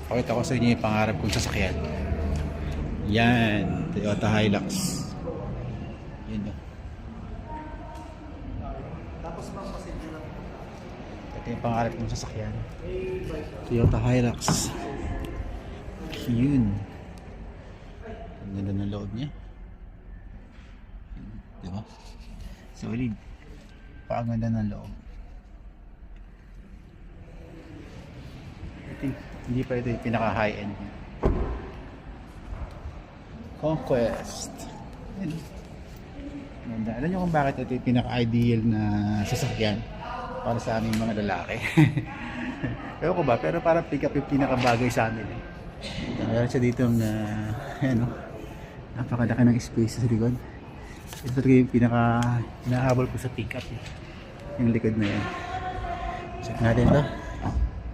Pakita ko sa inyo yung pangarap kong sasakyan. Yan, Toyota Hilux. Yun o. Ito yung pangarap kong sasakyan. Toyota Hilux. Yun. Ang ganda ng loob niya. Diba? Solid. Pakaganda ng loob. Hindi pa ito yung pinaka high end niya. Conquest. Ganda. Alam nyo kung bakit ito yung pinaka ideal na sasakyan para sa aming mga lalaki. Ewan ko ba, pero parang pick up yung pinaka bagay sa amin eh. Meron siya dito ng napakalaki ng space sa likod. Ito talaga yung pinaka hinahabol ko sa pick up eh. Yung likod na yan. Check natin ito.